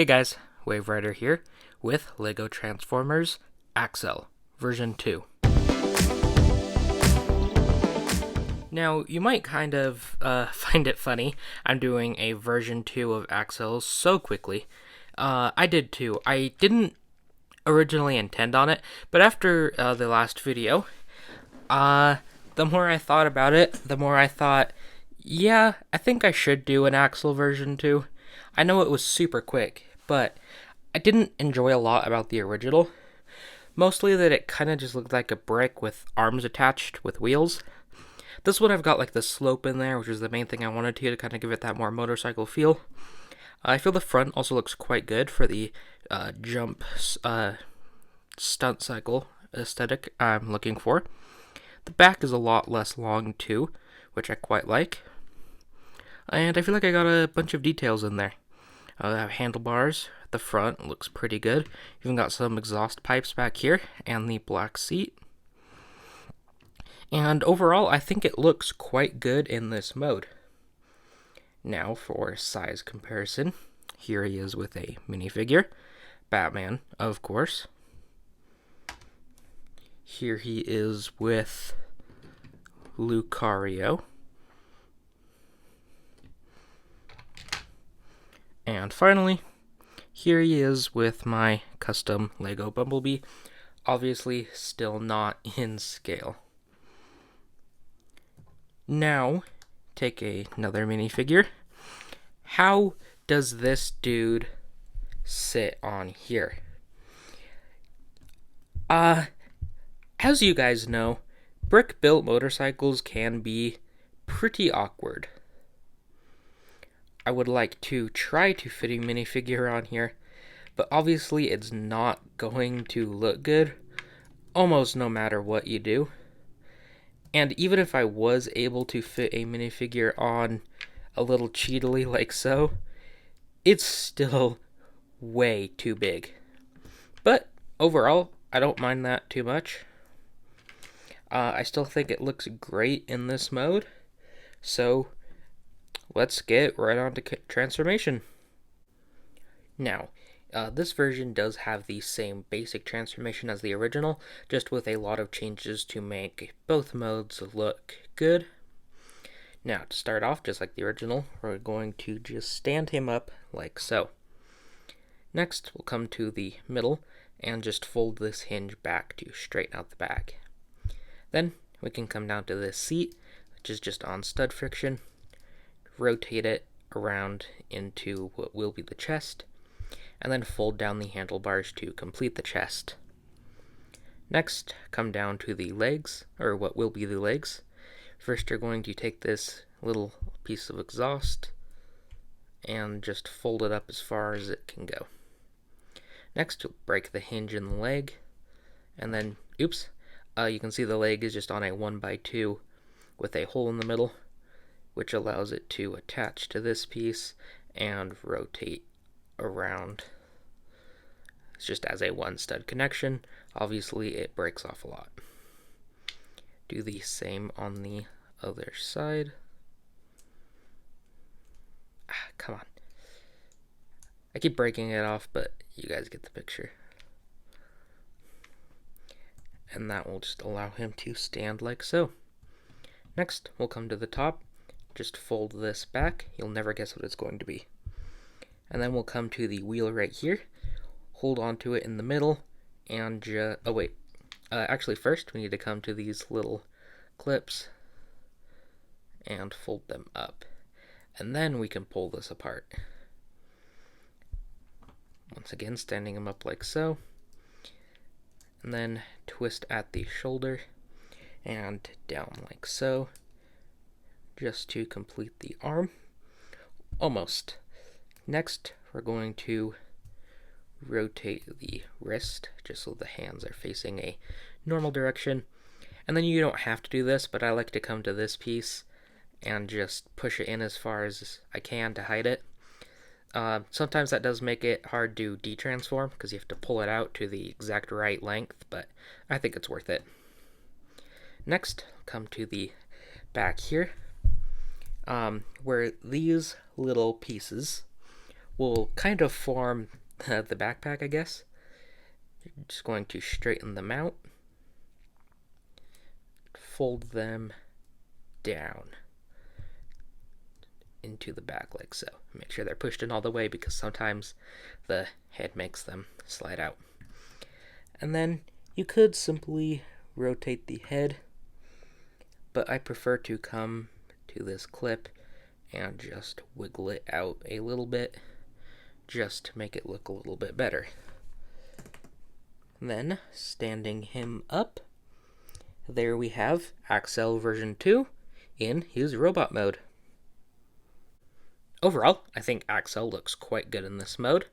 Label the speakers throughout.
Speaker 1: Hey guys, Wave Rider here with LEGO Transformers Axcel version 2. Now, you might kind of find it funny I'm doing a version 2 of Axcel so quickly. I did too. I didn't originally intend on it, but after the last video, the more I thought about it, the more I thought, yeah, I think I should do an Axcel version 2. I know it was super quick, but I didn't enjoy a lot about the original. Mostly that it kind of just looked like a brick with arms attached with wheels. This one I've got like the slope in there, which is the main thing I wanted to kind of give it that more motorcycle feel. I feel the front also looks quite good for the jump stunt cycle aesthetic I'm looking for. The back is a lot less long too, which I quite like. And I feel like I got a bunch of details in there. I have handlebars at the front, looks pretty good. Even got some exhaust pipes back here, and the black seat. And overall, I think it looks quite good in this mode. Now for size comparison, here he is with a minifigure. Batman, of course. Here he is with Lucario. And finally, here he is with my custom LEGO Bumblebee, obviously still not in scale. Now, take another minifigure. How does this dude sit on here? As you guys know, brick-built motorcycles can be pretty awkward. I would like to try to fit a minifigure on here, but obviously it's not going to look good almost no matter what you do. And even if I was able to fit a minifigure on a little cheatily like so, it's still way too big. But overall, I don't mind that too much. I still think it looks great in this mode, so let's get right on to transformation. Now, this version does have the same basic transformation as the original, just with a lot of changes to make both modes look good. Now, to start off, just like the original, we're going to just stand him up like so. Next, we'll come to the middle and just fold this hinge back to straighten out the bag. Then, we can come down to this seat, which is just on stud friction, rotate it around into what will be the chest, and then fold down the handlebars to complete the chest. Next, come down to the legs, or what will be the legs. First, you're going to take this little piece of exhaust and just fold it up as far as it can go. Next, you'll break the hinge in the leg, and then, you can see the leg is just on a 1x2 with a hole in the middle, which allows it to attach to this piece and rotate around. It's just as a one stud connection. Obviously it breaks off a lot. Do the same on the other side. Come on. I keep breaking it off, but you guys get the picture. And that will just allow him to stand like so. Next, we'll come to the top. Just fold this back. You'll never guess what it's going to be. And then we'll come to the wheel right here. Hold on to it in the middle. And actually first we need to come to these little clips and fold them up. And then we can pull this apart. Once again, standing them up like so. And then twist at the shoulder and down like so, just to complete the arm. Almost. Next, we're going to rotate the wrist just so the hands are facing a normal direction. And then you don't have to do this, but I like to come to this piece and just push it in as far as I can to hide it. Sometimes that does make it hard to detransform because you have to pull it out to the exact right length, but I think it's worth it. Next, come to the back here, where these little pieces will kind of form the backpack, I guess. Just going to straighten them out, fold them down into the back like so. Make sure they're pushed in all the way because sometimes the head makes them slide out. And then you could simply rotate the head, but I prefer to come to this clip and just wiggle it out a little bit just to make it look a little bit better. Then, standing him up, there we have Axcel version 2 in his robot mode. Overall, I think Axcel looks quite good in this mode.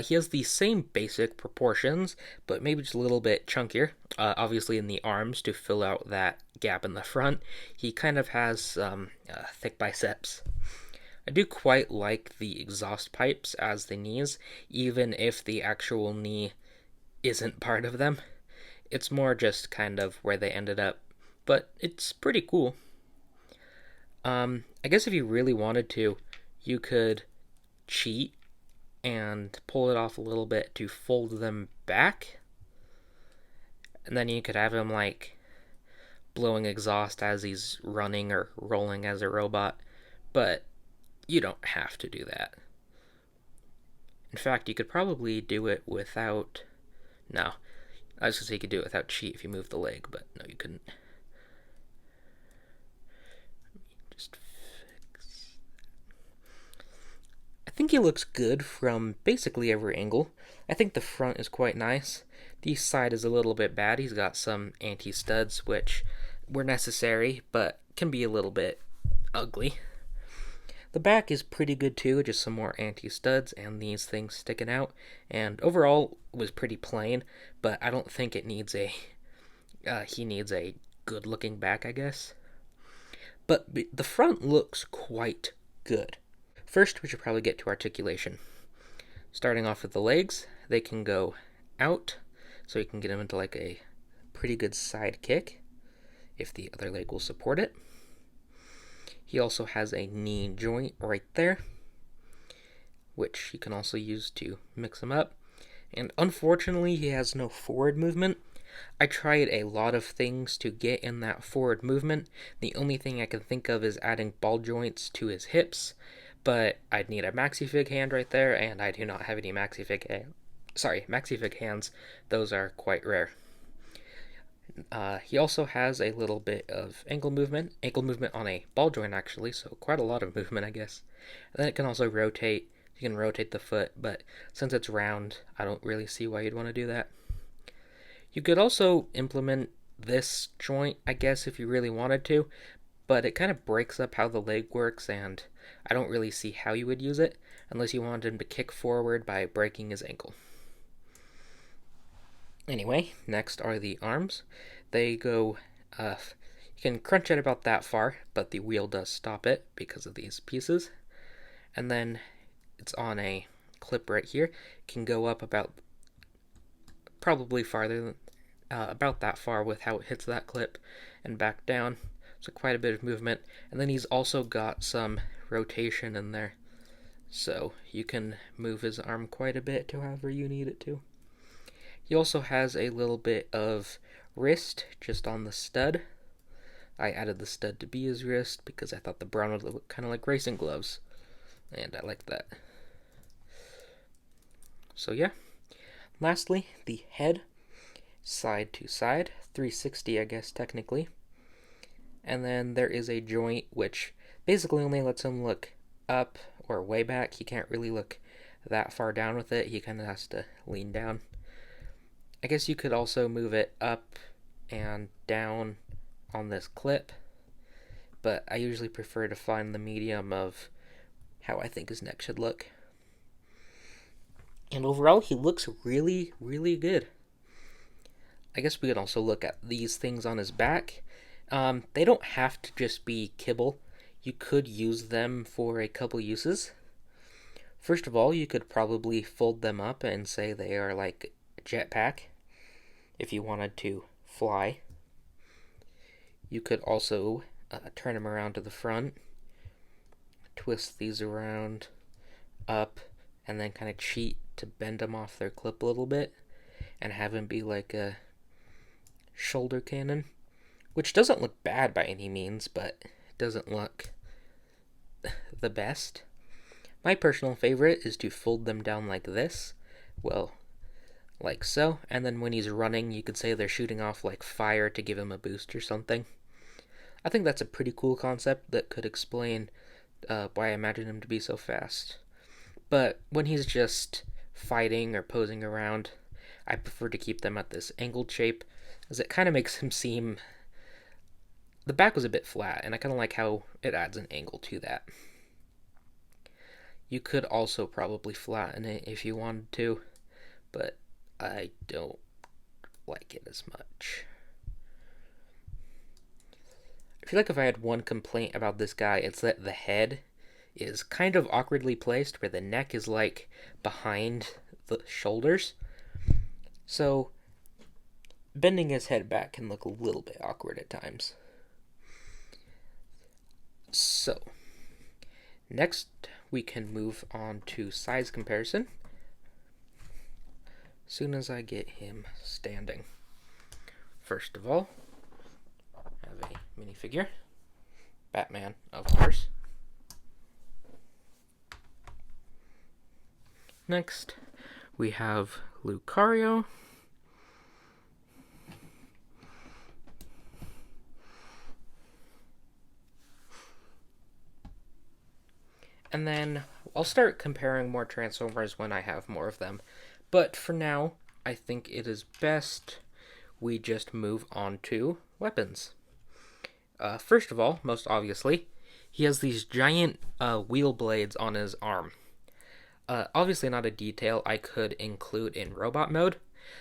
Speaker 1: He has the same basic proportions, but maybe just a little bit chunkier. Obviously in the arms to fill out that gap in the front. He kind of has thick biceps. I do quite like the exhaust pipes as the knees, even if the actual knee isn't part of them. It's more just kind of where they ended up, but it's pretty cool. I guess if you really wanted to, you could cheat and pull it off a little bit to fold them back. And then you could have him like blowing exhaust as he's running or rolling as a robot. But you don't have to do that. In fact, you could probably do it without... No. I was going to say you could do it without cheat if you move the leg, but no, you couldn't. Just fix... I think he looks good from basically every angle. I think the front is quite nice. The side is a little bit bad. He's got some anti-studs, which were necessary, but can be a little bit ugly. The back is pretty good too, just some more anti-studs and these things sticking out. And overall, it was pretty plain, but I don't think it needs a... he needs a good-looking back, I guess. But the front looks quite good. First, we should probably get to articulation. Starting off with the legs, they can go out, so you can get them into like a pretty good side kick, if the other leg will support it. He also has a knee joint right there, which you can also use to mix them up. And unfortunately, he has no forward movement. I tried a lot of things to get in that forward movement. The only thing I can think of is adding ball joints to his hips, but I'd need a maxifig hand right there, and I do not have any maxifig hands. Those are quite rare. He also has a little bit of ankle movement on a ball joint actually, so quite a lot of movement, I guess. And then it can also rotate. You can rotate the foot, but since it's round, I don't really see why you'd want to do that. You could also implement this joint, I guess, if you really wanted to, but it kind of breaks up how the leg works, and I don't really see how you would use it unless you wanted him to kick forward by breaking his ankle. Anyway, next are the arms. They go, you can crunch it about that far, but the wheel does stop it because of these pieces. And then it's on a clip right here. It can go up about, probably farther than, about that far with how it hits that clip, and back down. So quite a bit of movement. And then he's also got some rotation in there. So you can move his arm quite a bit to however you need it to. He also has a little bit of wrist just on the stud. I added the stud to be his wrist because I thought the brown would look kind of like racing gloves, and I liked that. So yeah. Lastly, the head, side to side, 360 I guess technically. And then there is a joint which basically only lets him look up or way back. He can't really look that far down with it. He kind of has to lean down. I guess you could also move it up and down on this clip, but I usually prefer to find the medium of how I think his neck should look. And overall, he looks really, really good. I guess we could also look at these things on his back. They don't have to just be kibble. You could use them for a couple uses. First of all, you could probably fold them up and say they are like a jetpack if you wanted to fly. You could also turn them around to the front, twist these around, up, and then kind of cheat to bend him off their clip a little bit and have him be like a shoulder cannon, which doesn't look bad by any means, but it doesn't look the best. My personal favorite is to fold them down like this, well, like so, and then when he's running, you could say they're shooting off like fire to give him a boost or something. I think that's a pretty cool concept that could explain why I imagine him to be so fast. But when he's just fighting or posing around, I prefer to keep them at this angled shape, as it kind of makes him seem... The back was a bit flat, and I kind of like how it adds an angle to that. You could also probably flatten it if you wanted to, but I don't like it as much. I feel like if I had one complaint about this guy, it's that the head is kind of awkwardly placed, where the neck is like behind the shoulders. So bending his head back can look a little bit awkward at times. So next we can move on to size comparison. As soon as I get him standing. First of all, I have a minifigure. Batman, of course. Next, we have Lucario. And then I'll start comparing more Transformers when I have more of them. But for now, I think it is best we just move on to weapons. First of all, most obviously, he has these giant wheel blades on his arm. Obviously not a detail I could include in robot mode,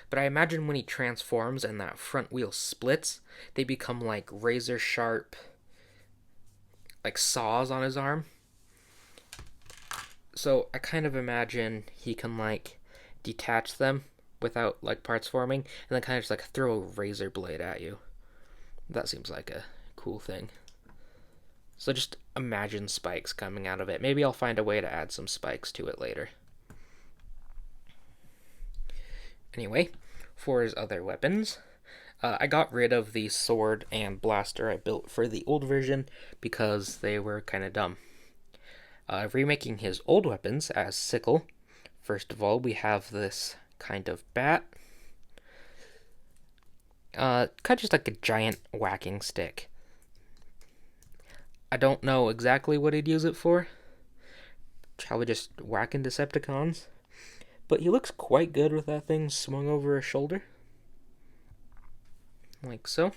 Speaker 1: but I imagine when he transforms and that front wheel splits, they become like razor sharp, like saws on his arm. So I kind of imagine he can like detach them without like parts forming, and then kind of just like throw a razor blade at you. That seems like a cool thing. So just imagine spikes coming out of it. Maybe I'll find a way to add some spikes to it later. Anyway, for his other weapons, I got rid of the sword and blaster I built for the old version because they were kind of dumb. Remaking his old weapons as Sickle. First of all, we have this kind of bat. Kind of just like a giant whacking stick. I don't know exactly what he'd use it for. Probably just whacking Decepticons. But he looks quite good with that thing swung over his shoulder. Like so.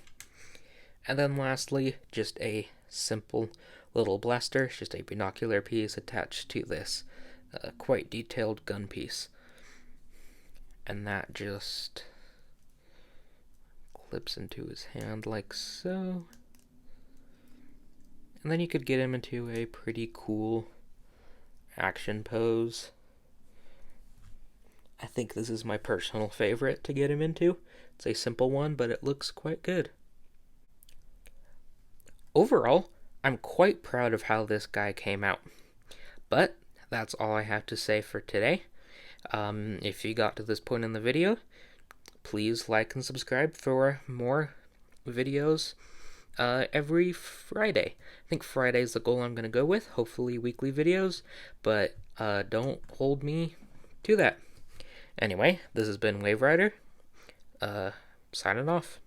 Speaker 1: And then lastly, just a simple little blaster. It's just a binocular piece attached to this quite detailed gun piece. And that just clips into his hand like so. And then you could get him into a pretty cool action pose. I think this is my personal favorite to get him into. It's a simple one, but it looks quite good. Overall, I'm quite proud of how this guy came out. But that's all I have to say for today. If you got to this point in the video, please like and subscribe for more videos every Friday. I think Friday is the goal I'm going to go with. Hopefully weekly videos, but don't hold me to that. Anyway, this has been Wave Rider, signing off.